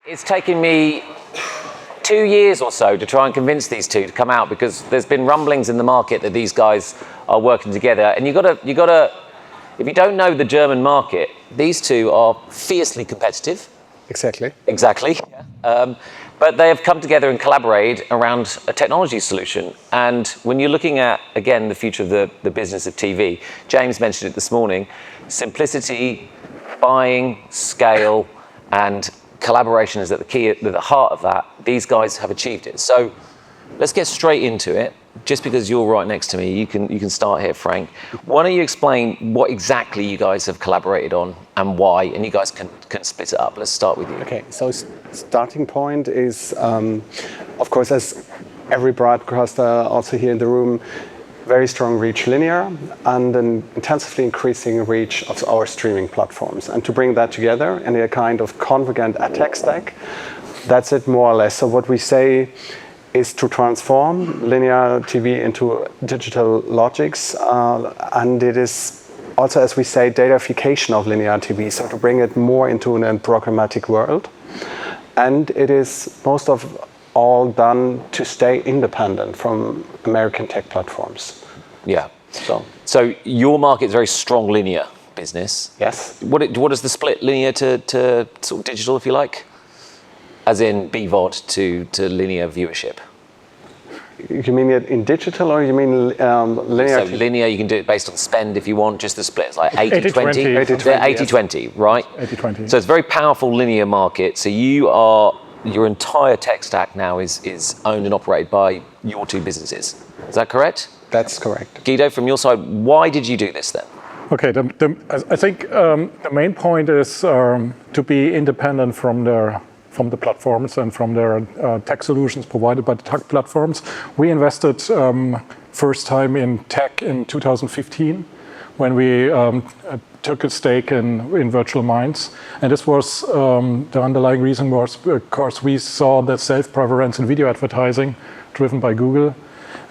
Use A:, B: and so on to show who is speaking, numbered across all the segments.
A: It's taken me 2 years or so to try and convince these two to come out, because there's been rumblings in the market that these guys are working together. And you gotta, if you don't know the German market, these two are fiercely competitive.
B: Exactly.
A: But they have come together and collaborated around a technology solution. And when you're looking at, again, the future of the business of TV, James mentioned it this morning, simplicity, buying, scale, and collaboration is at the heart of that. These guys have achieved it. So let's get straight into it. Just because you're right next to me, you can start here, Frank. Why don't you explain what exactly you guys have collaborated on and why, and you guys can split it up. Let's start with you.
B: Okay, so starting point is, of course, as every broadcaster also here in the room, very strong reach linear and an intensively increasing reach of our streaming platforms. And to bring that together in a kind of convergent ad tech stack, that's it more or less. So what we say is to transform linear TV into digital logics, and it is also, as we say, datafication of linear TV, so to bring it more into a programmatic world. And it is most of all done to stay independent from American tech platforms.
A: Yeah. So your market is very strong linear business.
B: Yes.
A: What is the split, linear to sort of digital, if you like? As in BVOD to linear viewership?
B: You mean it in digital, or you mean linear?
A: So linear, you can do it based on spend if you want, just the split. It's like
C: 80-20.
A: 80-20, right?
C: 80-20.
A: So it's a very powerful linear market. So your entire tech stack now is owned and operated by your two businesses. Is that correct?
B: That's correct.
A: Guido, from your side, why did you do this then?
C: Okay, I think the main point is to be independent from the platforms and from their tech solutions provided by the tech platforms. We invested first time in tech in 2015 when we took a stake in Virtual Minds. And this was, the underlying reason was because we saw the self-preference in video advertising driven by Google.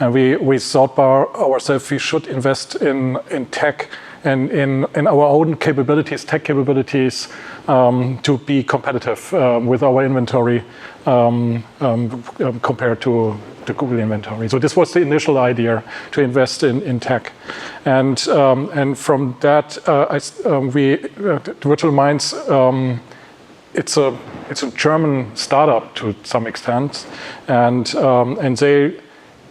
C: And we thought by ourselves we should invest in tech and in our own capabilities, tech capabilities, to be competitive with our inventory compared to the Google inventory. So this was the initial idea, to invest in tech, and from that, Virtual Minds, it's a German startup to some extent, and they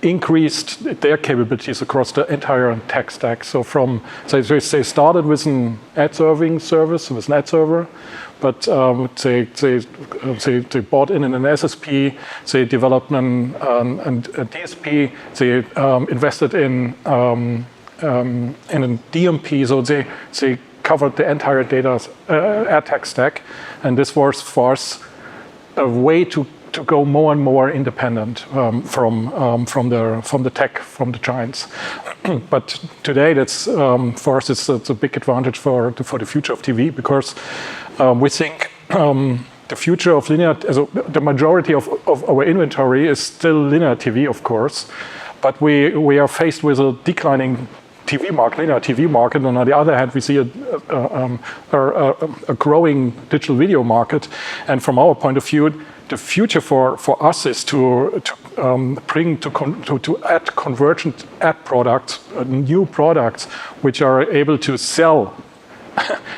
C: increased their capabilities across the entire tech stack. So they started with an ad serving service, with an ad server, but they bought in an SSP, they developed a DSP, they invested in a DMP, so they covered the entire ad tech stack, and this was for us a way to go more and more independent from the tech, from the giants. But today, that's for us, it's a big advantage for the future of TV, because we think the future of linear, the majority of our inventory is still linear TV, of course, but we are faced with a declining TV market, linear TV market, and on the other hand, we see a growing digital video market. And from our point of view, the future for us is to add convergent ad products, new products, which are able to sell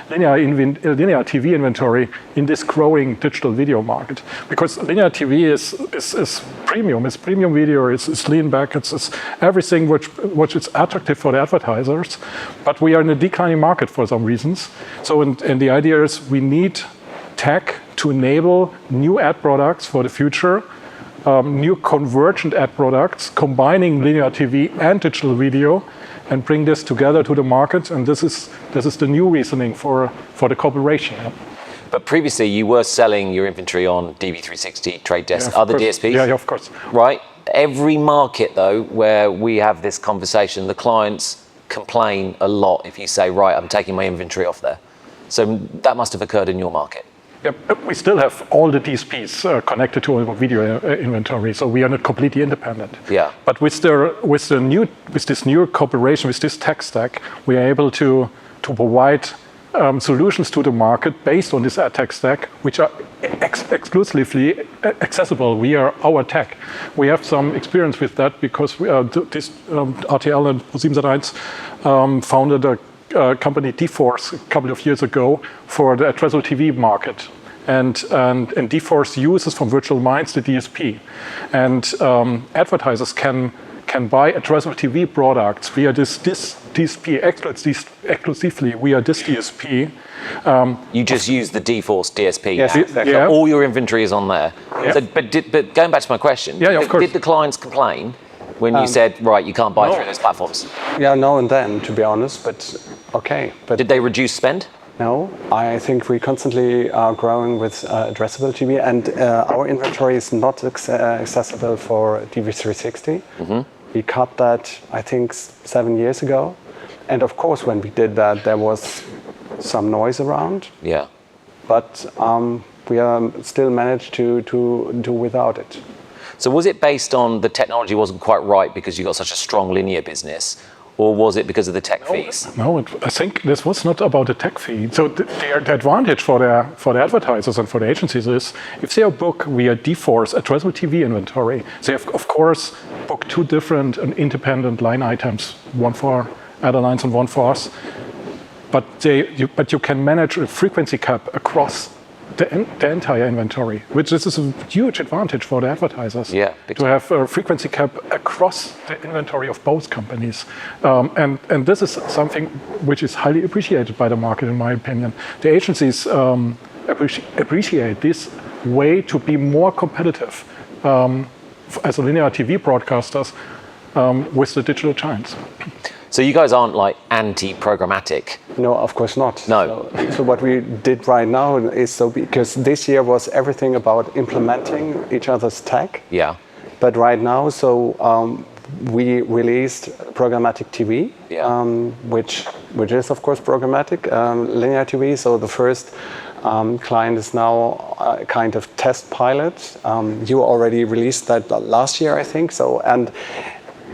C: linear TV inventory in this growing digital video market. Because linear TV is premium, it's premium video, it's lean back, it's everything which is attractive for the advertisers. But we are in a declining market for some reasons. So and the idea is we need tech to enable new ad products for the future, new convergent ad products, combining linear TV and digital video, and bring this together to the market. And this is the new reasoning for the cooperation.
A: But previously, you were selling your inventory on DV360, Trade Desk, other DSPs?
C: Yeah, of course.
A: Right. Every market, though, where we have this conversation, the clients complain a lot if you say, right, I'm taking my inventory off there. So that must have occurred in your market.
C: Yeah, we still have all the DSPs connected to our video inventory, so we are not completely independent.
A: Yeah.
C: But with this new cooperation, with this tech stack, we are able to provide solutions to the market based on this ad tech stack, which are exclusively accessible via our tech. We have some experience with that because RTL and ProSiebenSat.1 founded a company, D-Force, a couple of years ago for the addressable TV market. And D-Force uses from Virtual Minds the DSP. And advertisers can buy addressable TV products via this DSP exclusively via this DSP.
A: You just use the D-Force DSP.
B: Yes, exactly.
A: So all your inventory is on there.
C: Yeah.
A: So, but going back to my question,
C: of course.
A: Did the clients complain when you said, right, you can't buy through those platforms?
B: Yeah, now and then, to be honest, but okay. But
A: Did they reduce spend?
B: no, I think we constantly are growing with addressable TV, and our inventory is not accessible for DV360. We cut that, I think, 7 years ago. And of course, when we did that, there was some noise around.
A: Yeah.
B: But we still managed to do without it.
A: So was it based on the technology wasn't quite right because you got such a strong linear business, or was it because of the tech fees?
C: No, I think this was not about the tech fee. So the advantage for the advertisers and for the agencies is if they book via D-Force addressable TV inventory, they have, of course, book two different and independent line items, one for airlines and one for us. But you can manage a frequency cap across the entire inventory, which is a huge advantage for the advertisers.
A: Yeah,
C: to have a frequency cap across the inventory of both companies. And this is something which is highly appreciated by the market, in my opinion. The agencies appreciate this way to be more competitive as a linear TV broadcasters with the digital giants.
A: So you guys aren't like anti-programmatic?
B: No, of course not.
A: No.
B: So what we did right now is because this year was everything about implementing each other's tech.
A: Yeah.
B: But right now, we released programmatic TV, which is of course programmatic linear TV. So the first client is now a kind of test pilot. You already released that last year, I think. So and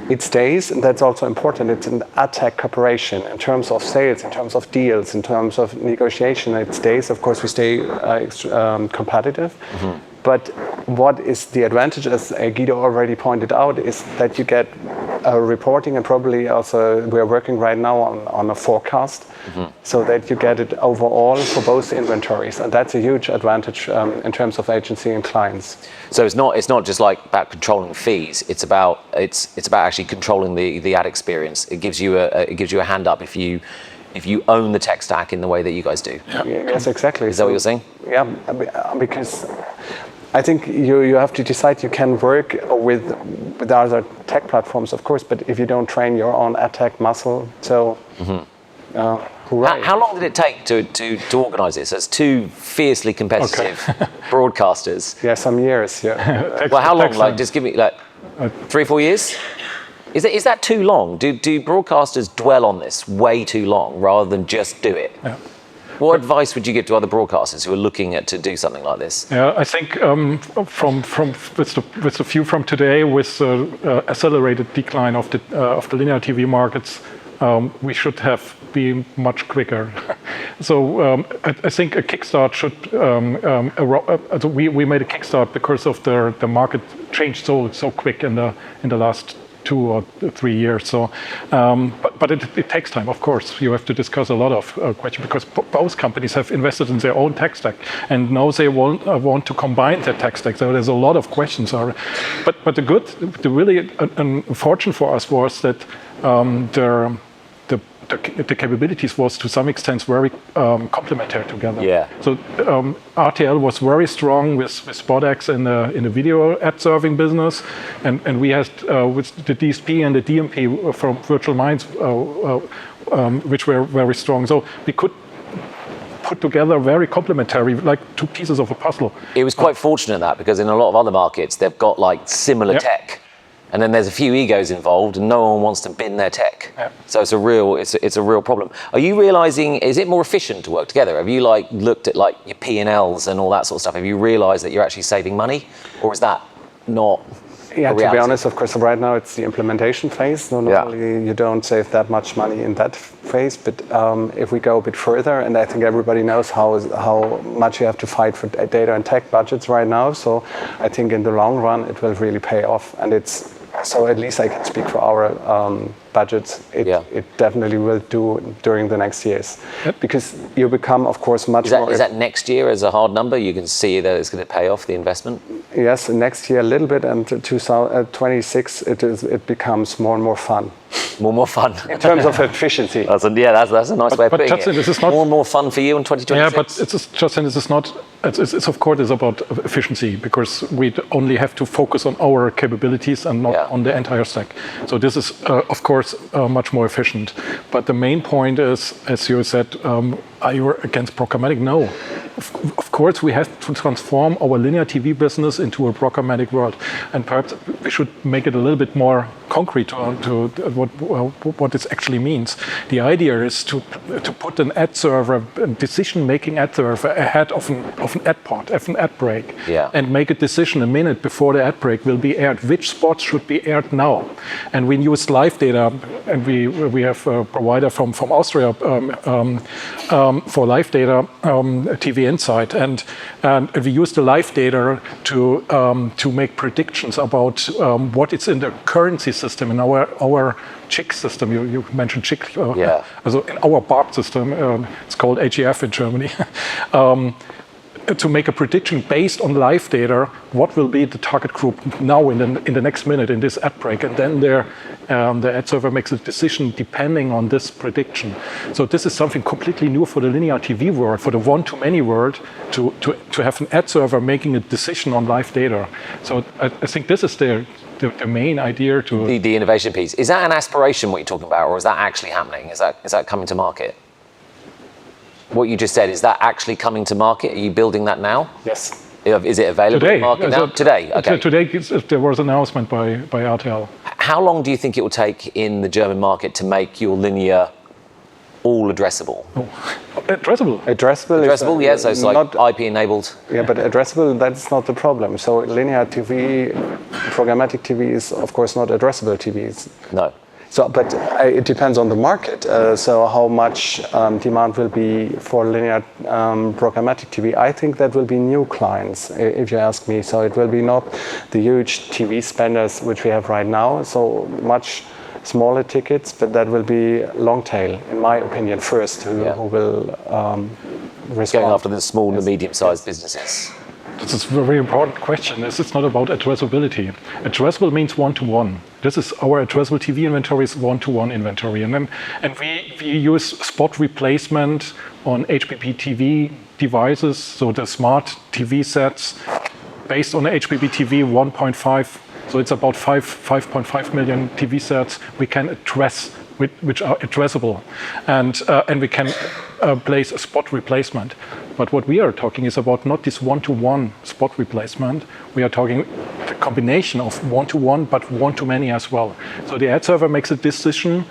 B: it stays, and that's also important. It's an ad tech cooperation in terms of sales, in terms of deals, in terms of negotiation. It stays. Of course, we stay competitive. But what is the advantage, as Guido already pointed out, is that you get reporting, and probably also we are working right now on a forecast, so that you get it overall for both inventories, and that's a huge advantage in terms of agency and clients.
A: So it's not just like about controlling fees. It's about actually controlling the ad experience. It gives you a hand up if you own the tech stack in the way that you guys do.
B: Yeah. Yes, exactly.
A: Is that what you're saying?
B: Yeah, because I think you have to decide. You can work with other tech platforms, of course, but if you don't train your own ad tech muscle, so hooray.
A: How long did it take to organise this as two fiercely competitive broadcasters?
B: Yeah, some years. Yeah.
A: Well, how long? Like, just give me 3 or 4 years. Is that too long? Do broadcasters dwell on this way too long rather than just do it?
C: Yeah.
A: What advice would you give to other broadcasters who are looking to do something like this?
C: Yeah, I think with the view from today, with accelerated decline of the linear TV markets, we should have been much quicker. So I think a kickstart should. We made a kickstart because of the market changed so quick in the last 2 or 3 years. So, but it takes time. Of course, you have to discuss a lot of questions because both companies have invested in their own tech stack, and now they want to combine their tech stack. So there's a lot of questions. But the really fortune for us was that the capabilities was to some extent very complementary together.
A: Yeah.
C: So RTL was very strong with SpotX in the video ad serving business, and we had with the DSP and the DMP from Virtual Minds, which were very strong. So we could put together very complementary, like two pieces of a puzzle.
A: It was quite fortunate that because in a lot of other markets they've got like similar tech. And then there's a few egos involved, and no one wants to bin their tech. Yeah. So it's a real problem. Are you realizing? Is it more efficient to work together? Have you looked at your P&Ls and all that sort of stuff? Have you realized that you're actually saving money, or is that not?
B: Yeah, to be honest, of course, right now it's the implementation phase. So normally you don't save that much money in that phase, but if we go a bit further, and I think everybody knows how much you have to fight for data and tech budgets right now. So I think in the long run it will really pay off, and so at least I can speak for our budgets. It definitely will do during the next years, because you become, of course, much more.
A: Is that next year as a hard number? You can see that it's going to pay off the investment.
B: Yes, next year a little bit, and 2026 it becomes more and more fun.
A: More fun
B: in terms of efficiency.
A: That's a nice way of putting it.
C: This is not
A: more and more fun for you in 2026.
C: Yeah, but this is not. It's of course it's about efficiency, because we only have to focus on our capabilities and not on the entire stack. So this is of course much more efficient. But the main point is, as you said, are you against programmatic? No. Of course, we have to transform our linear TV business into a programmatic world, and perhaps we should make it a little bit more concrete to what this actually means. The idea is to put an ad server, a decision-making ad server, ahead of an ad pod, of an ad break, and make a decision a minute before the ad break will be aired. Which spots should be aired now? And we use live data, and we have a provider from Austria for live data, TV Insight, and we use the live data to make predictions about what is in the currency system, in our CHIC system. You mentioned CHIC. Also in our BARP system, it's called HEF in Germany. To make a prediction based on live data, what will be the target group now in the next minute in this ad break, and then the ad server makes a decision depending on this prediction. So this is something completely new for the linear TV world, for the one-to-many world, to have an ad server making a decision on live data. So I think this is the main idea to
A: the innovation piece. Is that an aspiration, what you're talking about, or is that actually happening? Is that coming to market? What you just said, is that actually coming to market? Are you building that now?
B: Yes.
A: Is it available in the market now? Today? Okay.
C: Today there was an announcement by RTL.
A: How long do you think it will take in the German market to make your linear all addressable?
C: Addressable?
B: Addressable,
A: yes. So it's like IP enabled.
B: Yeah, but addressable, that's not the problem. So linear TV, programmatic TV is, of course, not addressable TV.
A: No.
B: So, but it depends on the market. So how much demand will be for linear programmatic TV? I think that will be new clients, if you ask me. So it will be not the huge TV spenders which we have right now. So much smaller tickets, but that will be long tail, in my opinion, first, who will respond.
A: Going after the small and medium-sized businesses.
C: This is a very important question. This is not about addressability. Addressable means one-to-one. This is our addressable TV inventory is one-to-one inventory. And we use spot replacement on HbbTV devices, so the smart TV sets based on the HbbTV 1.5. So it's about 5.5 million TV sets we can address, which are addressable. And we can place a spot replacement. But what we are talking is about not this one-to-one spot replacement. We are talking the combination of one-to-one, but one-to-many as well. So the ad server makes a decision,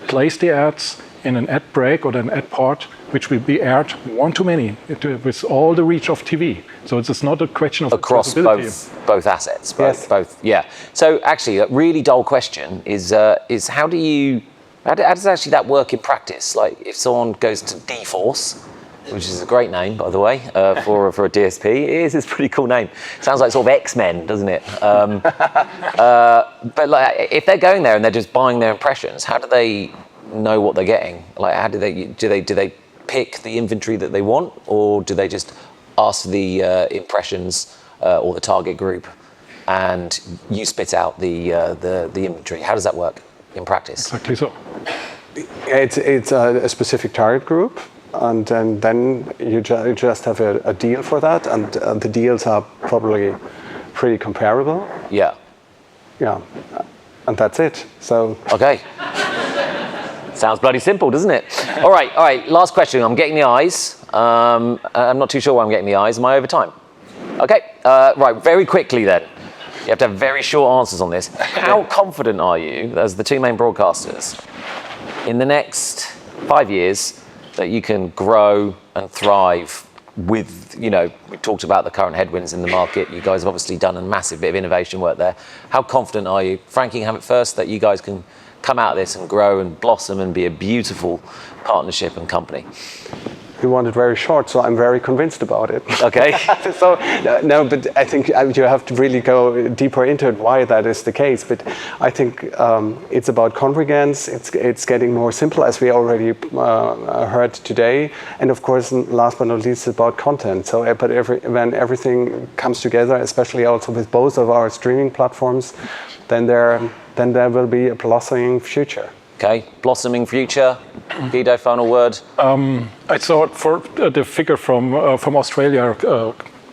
C: place the ads in an ad break or an ad pod, which will be aired one-to-many with all the reach of TV. So it's not a question of
A: across both assets. Both. Yeah. So actually, a really dull question is how does actually that work in practice? Like if someone goes to D-Force, which is a great name, by the way, for a DSP. It's a pretty cool name. Sounds like sort of X-Men, doesn't it? But like, if they're going there and they're just buying their impressions, how do they know what they're getting? Like, how do they pick the inventory that they want, or do they just ask the impressions or the target group, and you spit out the inventory? How does that work in practice?
C: Exactly so.
B: It's a specific target group. And then you just have a deal for that, and the deals are probably pretty comparable.
A: Yeah.
B: Yeah, and that's it. So.
A: Okay. Sounds bloody simple, doesn't it? All right. Last question. I'm getting the eyes. I'm not too sure why I'm getting the eyes. Am I over time? Okay. Right. Very quickly then. You have to have very short answers on this. How confident are you, as the two main broadcasters, in the next 5 years, that you can grow and thrive with, you know, we talked about the current headwinds in the market. You guys have obviously done a massive bit of innovation work there. How confident are you, Frank, you can have it first, that you guys can come out of this and grow and blossom and be a beautiful partnership and company?
B: You want it very short, so I'm very convinced about it.
A: Okay.
B: So, no, but I think you have to really go deeper into it, why that is the case. But I think it's about convergence, it's getting more simple, as we already heard today. And of course, last but not least, it's about content. So, but when everything comes together, especially also with both of our streaming platforms, then there will be a blossoming future.
A: Okay, blossoming future. Guido, final word.
C: I saw it for the figure from Australia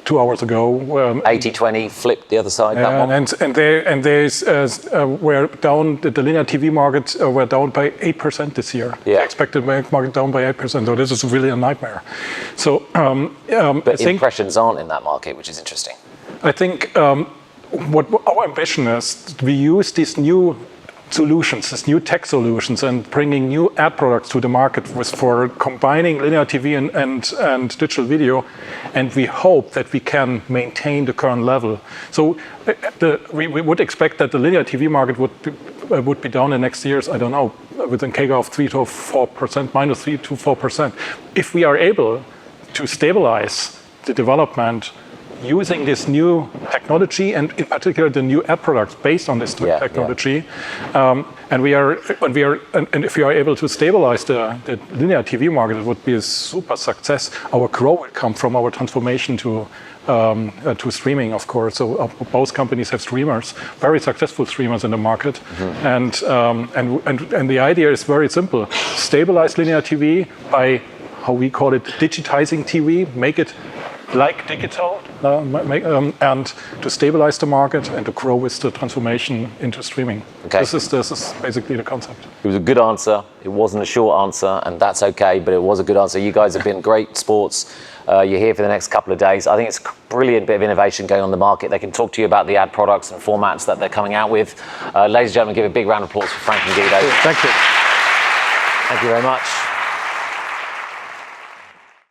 C: 2 hours ago.
A: 80-20, flipped the other side. That one.
C: And they were down. The linear TV market were down by 8% this year.
A: Yeah.
C: They expected the market down by 8%. So this is really a nightmare. So,
A: but
C: I think
A: impressions aren't in that market, which is interesting.
C: I think what our ambition is, we use these new solutions, these new tech solutions, and bringing new ad products to the market for combining linear TV and digital video, and we hope that we can maintain the current level. So we would expect that the linear TV market would be down in the next years, I don't know, with a CAGR of 3 to 4%, minus 3 to 4%. If we are able to stabilize the development using this new technology, and in particular the new ad products based on this technology, and if we are able to stabilize the linear TV market, it would be a super success. Our growth will come from our transformation to streaming, of course. So both companies have streamers, very successful streamers in the market, and the idea is very simple: stabilize linear TV by, how we call it, digitizing TV, make it like digital, and to stabilize the market and to grow with the transformation into streaming.
A: Okay.
C: This is basically the concept.
A: It was a good answer. It wasn't a short answer, and that's okay, but it was a good answer. You guys have been great sports. You're here for the next couple of days. I think it's a brilliant bit of innovation going on in the market. They can talk to you about the ad products and formats that they're coming out with. Ladies and gentlemen, give a big round of applause for Frank and Guido.
C: Thank you.
A: Thank you very much.